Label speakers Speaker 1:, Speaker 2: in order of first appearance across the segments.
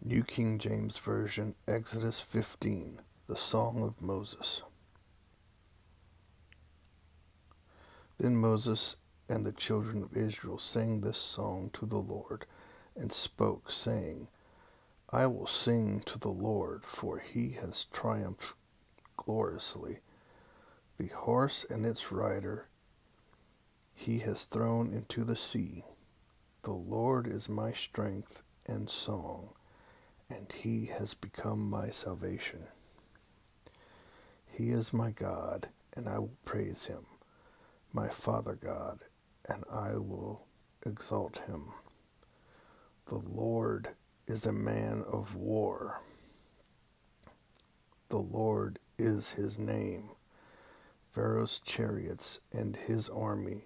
Speaker 1: New King James Version, Exodus 15, the Song of Moses. Then Moses and the children of Israel sang this song to the Lord, and spoke, saying, I will sing to the Lord, for he has triumphed gloriously. The horse and its rider he has thrown into the sea. The Lord is my strength and song, and he has become my salvation. He is my God, and I will praise him, my Father God, and I will exalt him. The Lord is a man of war. The Lord is his name. Pharaoh's chariots and his army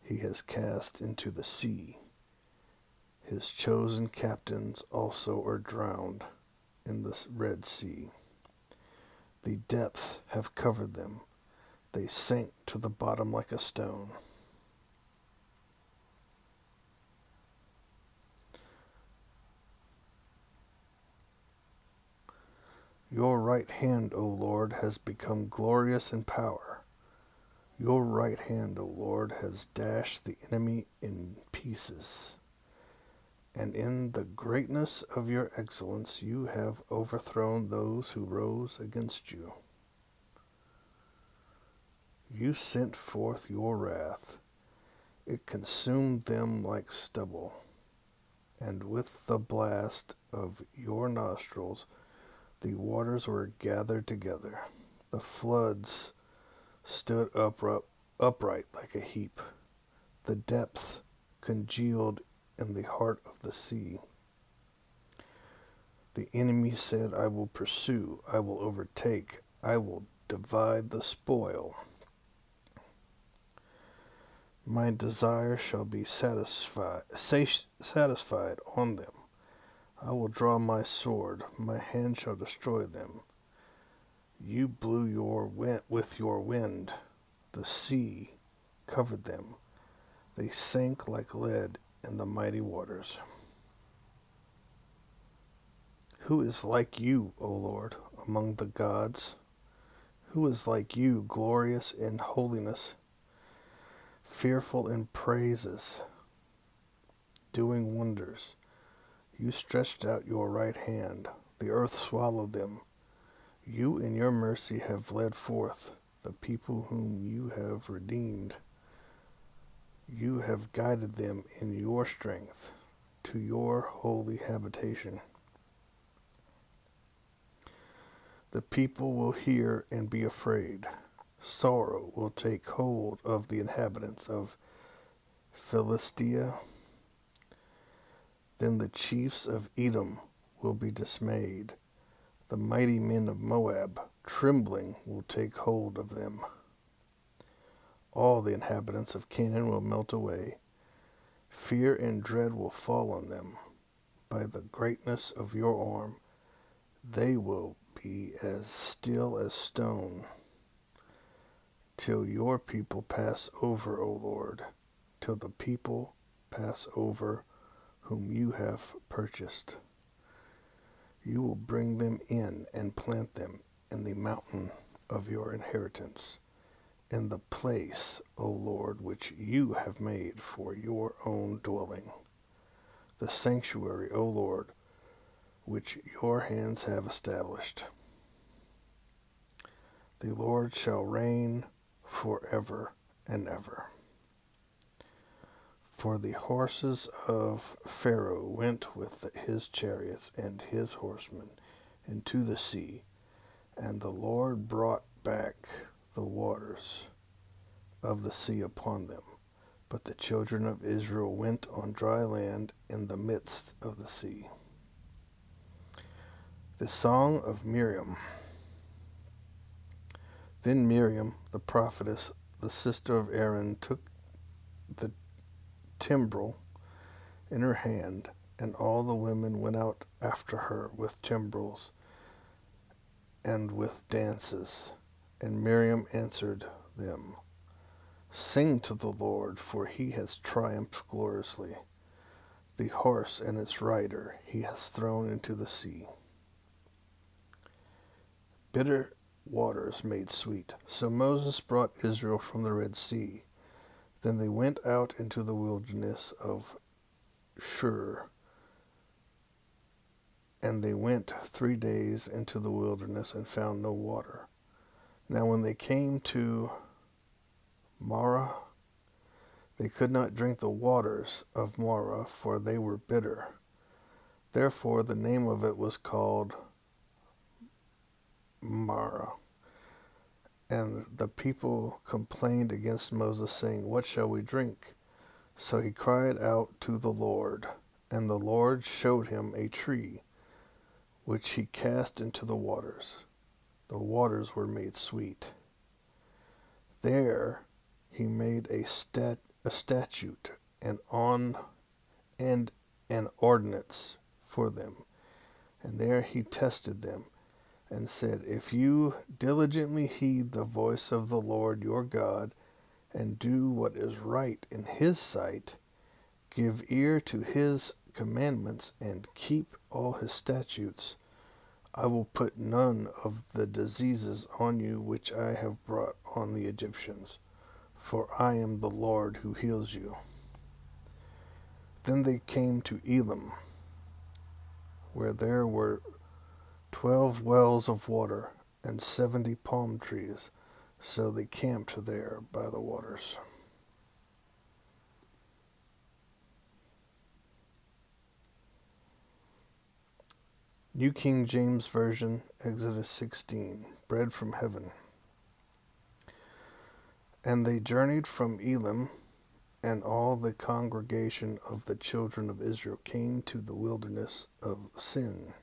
Speaker 1: he has cast into the sea. His chosen captains also are drowned in the Red Sea. The depths have covered them. They sank to the bottom like a stone. Your right hand, O Lord, has become glorious in power. Your right hand, O Lord, has dashed the enemy in pieces. And in the greatness of your excellence you have overthrown those who rose against you. You sent forth your wrath. It consumed them like stubble. And with the blast of your nostrils the waters were gathered together. The floods stood upright like a heap. The depths congealed in the heart of the sea. The enemy said, I will pursue, I will overtake, I will divide the spoil. My desire shall be satisfied on them. I will draw my sword, my hand shall destroy them. You blew with your wind, the sea covered them. They sank like lead in the mighty waters. Who is like you, O Lord, among the gods? Who is like you, glorious in holiness, fearful in praises, doing wonders? You stretched out your right hand. The earth swallowed them. You in your mercy have led forth the people whom you have redeemed. You have guided them in your strength to your holy habitation. The people will hear and be afraid. Sorrow will take hold of the inhabitants of Philistia. Then the chiefs of Edom will be dismayed. The mighty men of Moab, trembling, will take hold of them. All the inhabitants of Canaan will melt away. Fear and dread will fall on them. By the greatness of your arm, they will be as still as stone, till your people pass over, O Lord, till the people pass over whom you have purchased. You will bring them in and plant them in the mountain of your inheritance, in the place, O Lord, which you have made for your own dwelling, the sanctuary, O Lord, which your hands have established. The Lord shall reign forever and ever. For the horses of Pharaoh went with his chariots and his horsemen into the sea, and the Lord brought back the waters of the sea upon them. But the children of Israel went on dry land in the midst of the sea. The Song of Miriam. Then Miriam, the prophetess, the sister of Aaron, took the timbrel in her hand, and all the women went out after her with timbrels and with dances. And Miriam answered them, Sing to the Lord, for he has triumphed gloriously. The horse and its rider he has thrown into the sea. Bitter waters made sweet. So Moses brought Israel from the Red Sea. Then they went out into the wilderness of Shur. And they went 3 days into the wilderness and found no water. Now when they came to Marah, they could not drink the waters of Marah, for they were bitter. Therefore the name of it was called Marah. And the people complained against Moses, saying, "What shall we drink?" So he cried out to the Lord, and the Lord showed him a tree, which he cast into the waters. The waters were made sweet. There he made a statute and an ordinance for them. And there he tested them, and said, "If you diligently heed the voice of the Lord your God, and do what is right in his sight, give ear to his commandments, and keep all his statutes, I will put none of the diseases on you which I have brought on the Egyptians, for I am the Lord who heals you." Then they came to Elim, where there were 12 wells of water and 70 palm trees, so they camped there by the waters. New King James Version, Exodus 16, bread from heaven. And they journeyed from Elim, and all the congregation of the children of Israel came to the wilderness of Sin,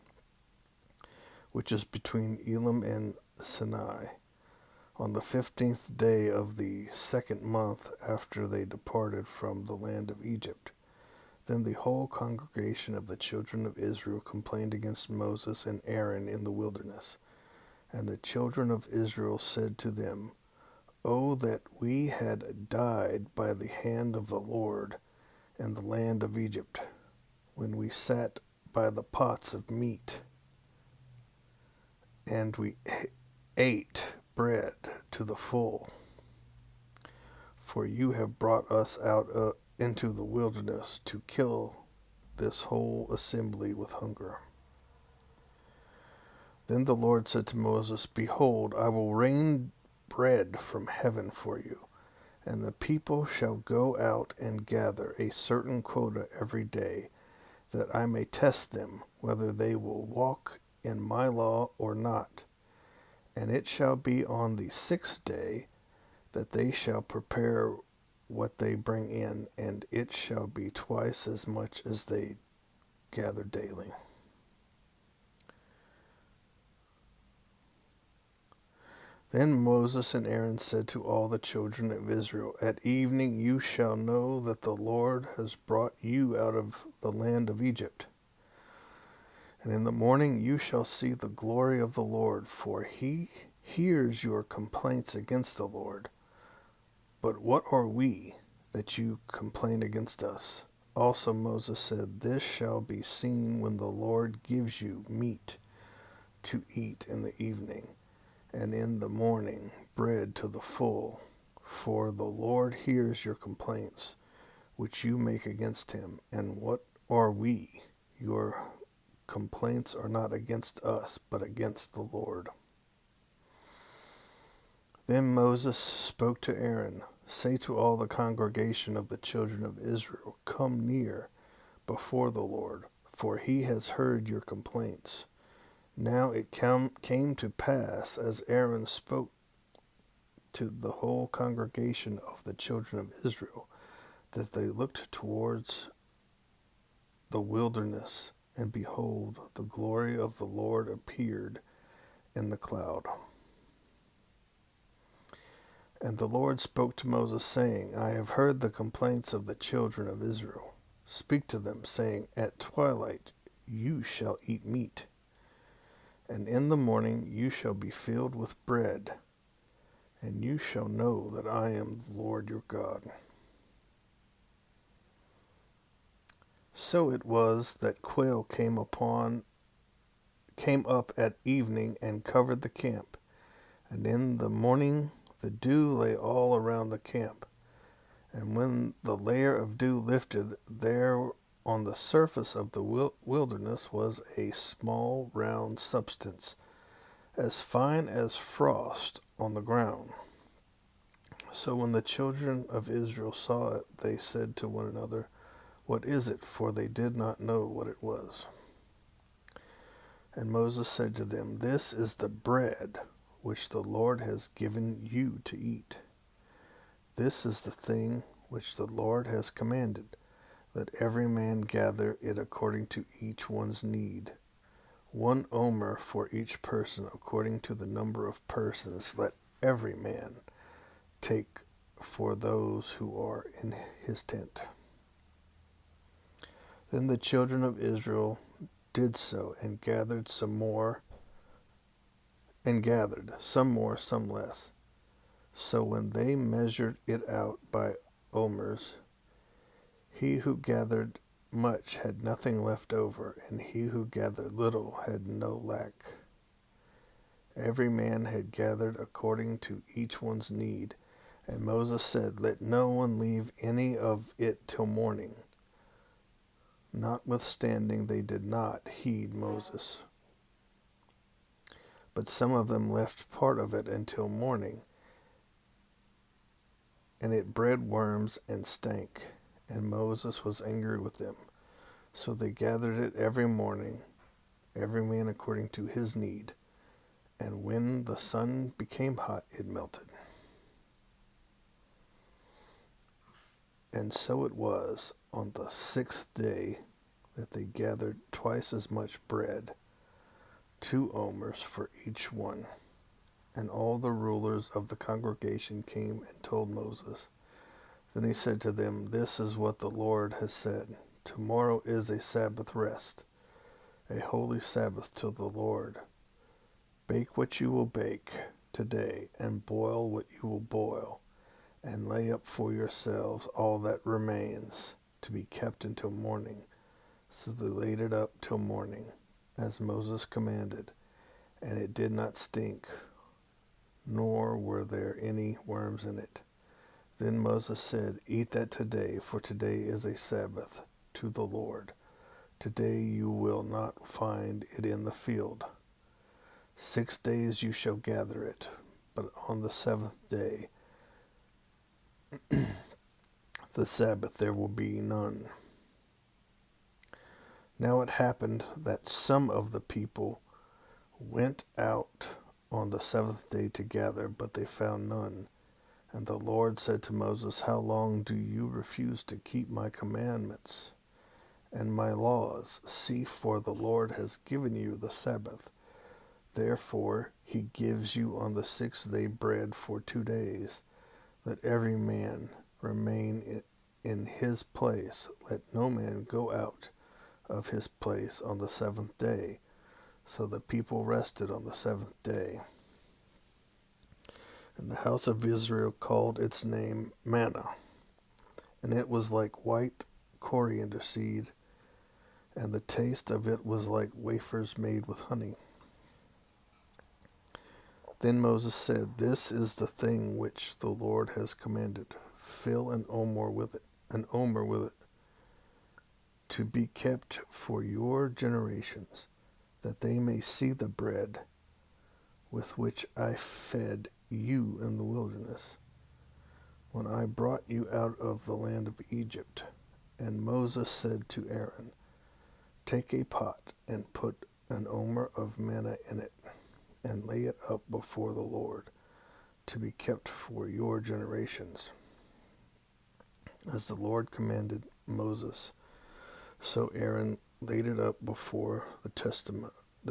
Speaker 1: which is between Elim and Sinai, on the 15th day of the 2nd month after they departed from the land of Egypt. Then the whole congregation of the children of Israel complained against Moses and Aaron in the wilderness. And the children of Israel said to them, "Oh, that we had died by the hand of the Lord in the land of Egypt, when we sat by the pots of meat, and we ate bread to the full. For you have brought us out into the wilderness to kill this whole assembly with hunger." Then the Lord said to Moses, "Behold, I will rain bread from heaven for you, and the people shall go out and gather a certain quota every day, that I may test them, whether they will walk in my law or not. And it shall be on the 6th day that they shall prepare what they bring in, and it shall be twice as much as they gather daily." Then Moses and Aaron said to all the children of Israel, "At evening you shall know that the Lord has brought you out of the land of Egypt. And in the morning you shall see the glory of the Lord, for he hears your complaints against the Lord. But what are we, that you complain against us?" Also Moses said, "This shall be seen when the Lord gives you meat to eat in the evening, and in the morning bread to the full. For the Lord hears your complaints, which you make against him. And what are we? Your complaints are not against us, but against the Lord." Then Moses spoke to Aaron, "Say to all the congregation of the children of Israel, come near before the Lord, for he has heard your complaints." Now it came to pass, as Aaron spoke to the whole congregation of the children of Israel, that they looked towards the wilderness, and behold, the glory of the Lord appeared in the cloud. And the Lord spoke to Moses, saying, "I have heard the complaints of the children of Israel. Speak to them, saying, At twilight you shall eat meat, and in the morning you shall be filled with bread, and you shall know that I am the Lord your God." So it was that quail came up at evening and covered the camp, and in the morning the dew lay all around the camp. And when the layer of dew lifted, there on the surface of the wilderness was a small round substance, as fine as frost on the ground. So when the children of Israel saw it, they said to one another, "What is it?" For they did not know what it was. And Moses said to them, "This is the bread which the Lord has given you to eat. This is the thing which the Lord has commanded. Let every man gather it according to each one's need. 1 omer for each person, according to the number of persons. Let every man take for those who are in his tent." Then the children of Israel did so, and gathered some more, some less. So when they measured it out by omers, he who gathered much had nothing left over, and he who gathered little had no lack. Every man had gathered according to each one's need. And Moses said, "Let no one leave any of it till morning." Notwithstanding, they did not heed Moses, but some of them left part of it until morning, and it bred worms and stank, and Moses was angry with them. So they gathered it every morning, every man according to his need, and when the sun became hot, it melted. And so it was on the 6th day that they gathered twice as much bread, 2 omers for each one. And all the rulers of the congregation came and told Moses. Then he said to them, "This is what the Lord has said. Tomorrow is a Sabbath rest, a holy Sabbath to the Lord. Bake what you will bake today, and boil what you will boil, and lay up for yourselves all that remains, to be kept until morning." So they laid it up till morning, as Moses commanded, and it did not stink, nor were there any worms in it. Then Moses said, "Eat that today, for today is a Sabbath to the Lord. Today you will not find it in the field. 6 days you shall gather it, but on the 7th day, the Sabbath, there will be none." Now it happened that some of the people went out on the 7th day to gather, but they found none. And the Lord said to Moses, "How long do you refuse to keep my commandments and my laws? See, for the Lord has given you the Sabbath. Therefore he gives you on the 6th day bread for 2 days. Let every man remain in his place. Let no man go out of his place on the 7th day." So the people rested on the 7th day. And the house of Israel called its name manna, and it was like white coriander seed, and the taste of it was like wafers made with honey. Then Moses said, "This is the thing which the Lord has commanded. Fill an omer with it, to be kept for your generations, that they may see the bread with which I fed you in the wilderness, when I brought you out of the land of Egypt." And Moses said to Aaron, "Take a pot and put an omer of manna in it, and lay it up before the Lord, to be kept for your generations." As the Lord commanded Moses, so Aaron laid it up before the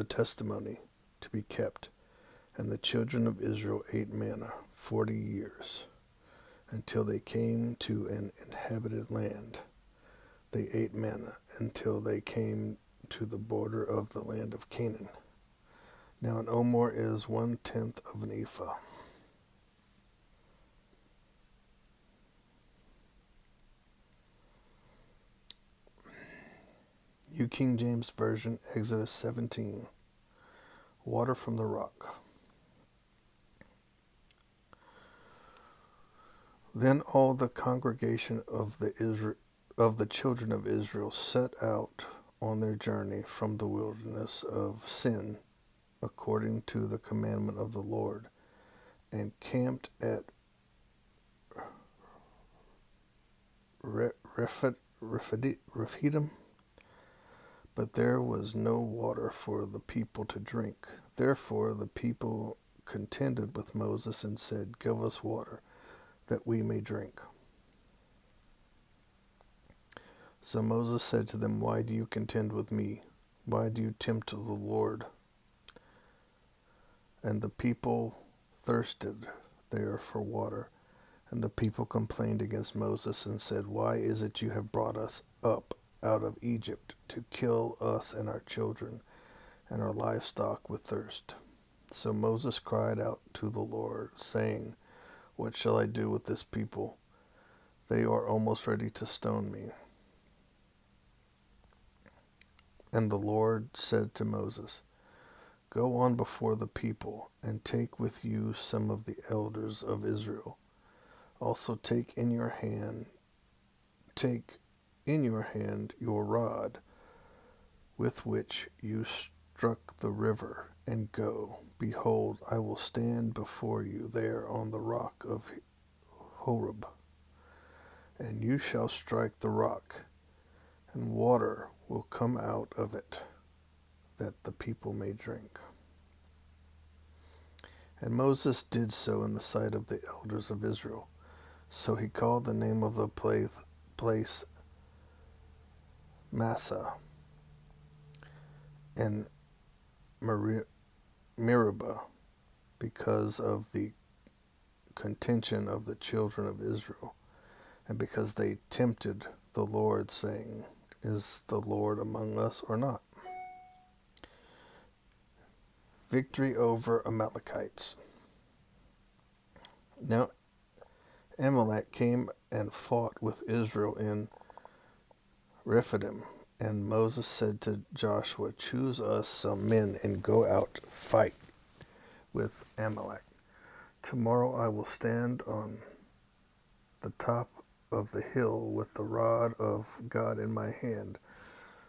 Speaker 1: testimony to be kept. And the children of Israel ate manna 40 years, until they came to an inhabited land. They ate manna until they came to the border of the land of Canaan. Now an omer is 1/10 of an ephah. New King James Version, Exodus 17. Water from the rock. Then all the congregation of the children of Israel set out on their journey from the wilderness of Sin, according to the commandment of the Lord, and camped at Rephidim. But there was no water for the people to drink. Therefore the people contended with Moses and said, "Give us water, that we may drink." So Moses said to them, "Why do you contend with me? Why do you tempt the Lord?" And the people thirsted there for water. And the people complained against Moses and said, "Why is it you have brought us up out of Egypt to kill us and our children and our livestock with thirst?" So Moses cried out to the Lord, saying, "What shall I do with this people? They are almost ready to stone me." And the Lord said to Moses, "Go on before the people, and take with you some of the elders of Israel. Also take in your hand your rod with which you struck the river, and go. Behold, I will stand before you there on the rock of Horeb, and you shall strike the rock, and water will come out of it, that the people may drink." And Moses did so in the sight of the elders of Israel. So he called the name of the place Massah, and Meribah, because of the contention of the children of Israel, and because they tempted the Lord, saying, "Is the Lord among us or not?" Victory over Amalekites. Now Amalek came and fought with Israel in Rephidim, and Moses said to Joshua, "Choose us some men and go out to fight with Amalek. Tomorrow I will stand on the top of the hill with the rod of God in my hand."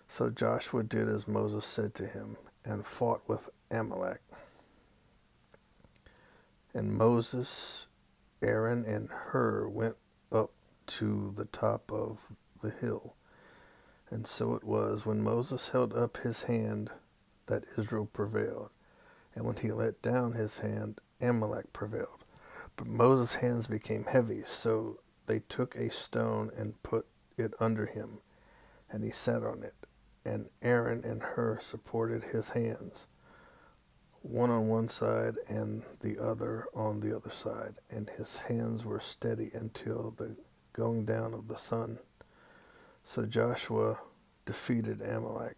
Speaker 1: So Joshua did as Moses said to him, and fought with Amalek. And Moses, Aaron, and Hur went up to the top of the hill. And so it was, when Moses held up his hand, that Israel prevailed, and when he let down his hand, Amalek prevailed. But Moses' hands became heavy, so they took a stone and put it under him, and he sat on it. And Aaron and Hur supported his hands, one on one side and the other on the other side, and his hands were steady until the going down of the sun. So Joshua defeated Amalek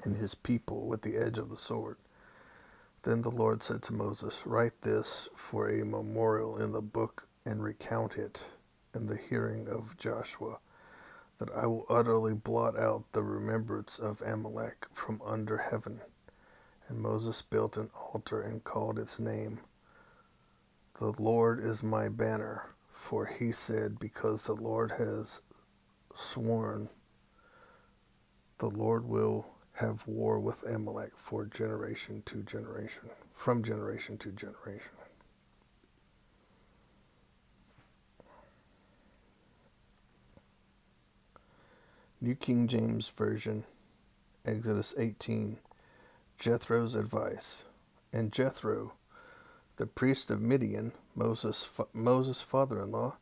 Speaker 1: and his people with the edge of the sword. Then the Lord said to Moses, "Write this for a memorial in the book and recount it in the hearing of Joshua, that I will utterly blot out the remembrance of Amalek from under heaven." And Moses built an altar and called its name, "The Lord is my banner," for he said, "Because the Lord has sworn, the Lord will have war with Amalek from generation to generation. New King James Version, Exodus 18. Jethro's advice. And Jethro, the priest of Midian, Moses' father-in-law,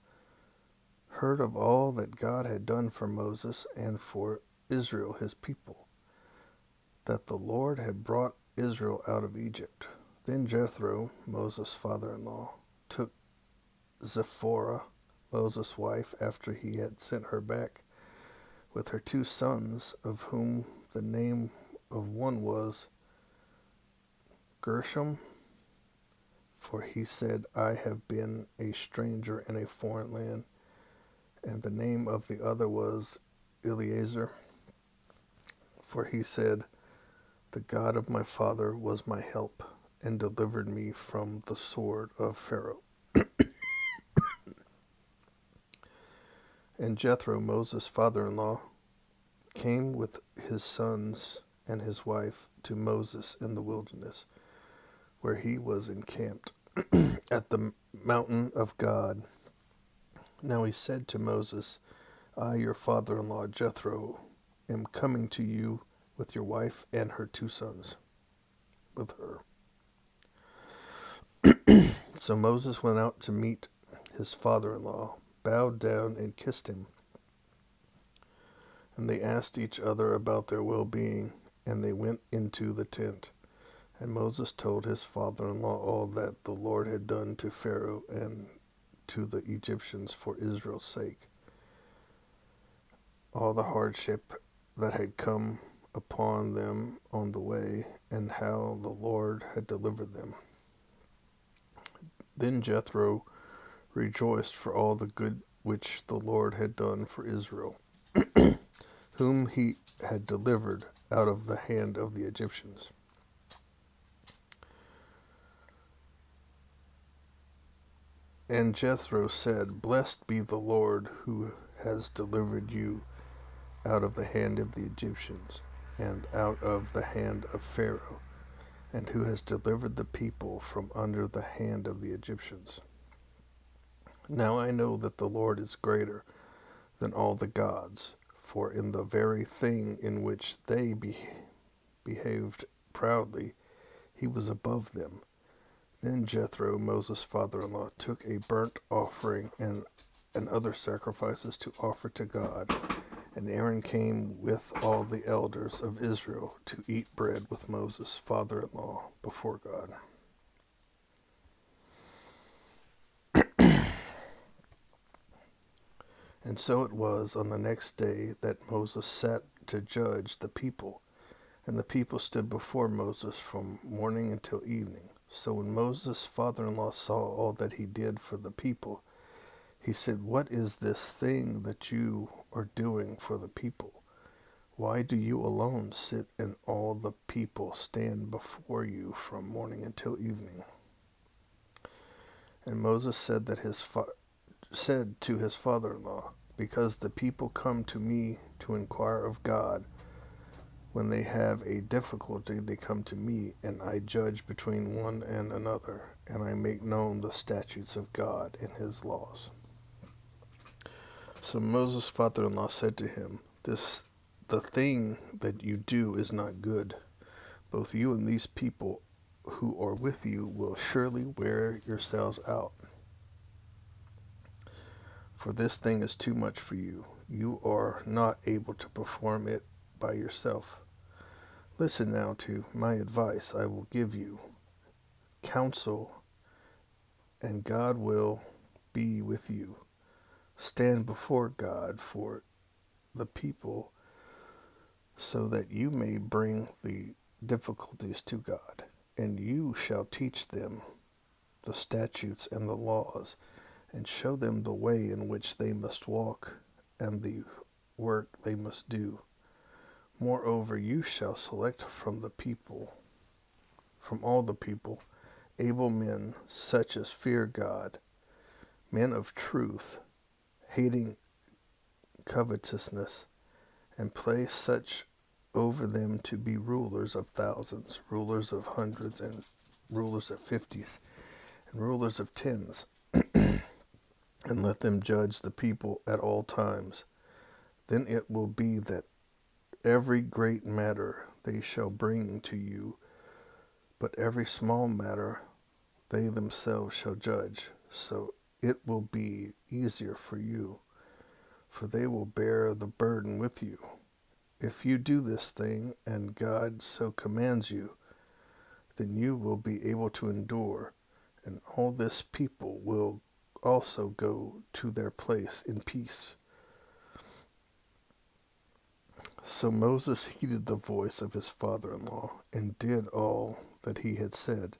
Speaker 1: heard of all that God had done for Moses and for Israel his people, that the Lord had brought Israel out of Egypt. Then Jethro, Moses' father-in-law, took Zipporah, Moses' wife, after he had sent her back with her 2 sons, of whom the name of one was Gershom, for he said, "I have been a stranger in a foreign land," and the name of the other was Eleazar. For he said, "The God of my father was my help, and delivered me from the sword of Pharaoh." And Jethro, Moses' father-in-law, came with his sons and his wife to Moses in the wilderness, where he was encamped at the mountain of God. Now he said to Moses, "I, your father-in-law Jethro, am coming to you with your wife and her 2 sons with her." So Moses went out to meet his father-in-law, bowed down and kissed him. And they asked each other about their well-being, and they went into the tent. And Moses told his father-in-law all that the Lord had done to Pharaoh and to the Egyptians for Israel's sake, all the hardship that had come upon them on the way, and how the Lord had delivered them. Then Jethro rejoiced for all the good which the Lord had done for Israel, whom he had delivered out of the hand of the Egyptians. And Jethro said, "Blessed be the Lord who has delivered you out of the hand of the Egyptians, and out of the hand of Pharaoh, and who has delivered the people from under the hand of the Egyptians. Now I know that the Lord is greater than all the gods, for in the very thing in which they behaved proudly, he was above them." Then Jethro, Moses' father-in-law, took a burnt offering and other sacrifices to offer to God. And Aaron came with all the elders of Israel to eat bread with Moses' father-in-law before God. And so it was on the next day that Moses sat to judge the people. And the people stood before Moses from morning until evening. So when Moses' father-in-law saw all that he did for the people, he said, "What is this thing that you are doing for the people? Why do you alone sit and all the people stand before you from morning until evening?" And Moses said to his father-in-law, "Because the people come to me to inquire of God. When they have a difficulty, they come to me, and I judge between one and another, and I make known the statutes of God and his laws." So Moses' father-in-law said to him, "The thing that you do is not good. Both you and these people who are with you will surely wear yourselves out. For this thing is too much for you. You are not able to perform it by yourself. Listen now to my advice I will give you. Counsel, and God will be with you. Stand before God for the people, so that you may bring the difficulties to God, and you shall teach them the statutes and the laws, and show them the way in which they must walk, and the work they must do. Moreover, you shall select from all the people, able men such as fear God, men of truth, hating covetousness, and place such over them to be rulers of thousands, rulers of hundreds, and rulers of 50s, and rulers of 10s, and let them judge the people at all times. Then it will be that every great matter they shall bring to you, but every small matter they themselves shall judge. So it will be easier for you, for they will bear the burden with you. If you do this thing, and God so commands you, then you will be able to endure, and all this people will also go to their place in peace." So Moses heeded the voice of his father-in-law, and did all that he had said.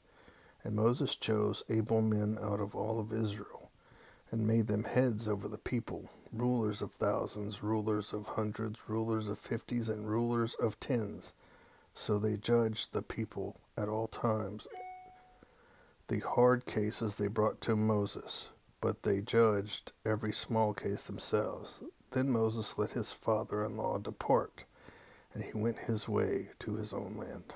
Speaker 1: And Moses chose able men out of all of Israel, and made them heads over the people, rulers of thousands, rulers of hundreds, rulers of fifties, and rulers of tens. So they judged the people at all times. The hard cases they brought to Moses, but they judged every small case themselves. Then Moses let his father-in-law depart, and he went his way to his own land.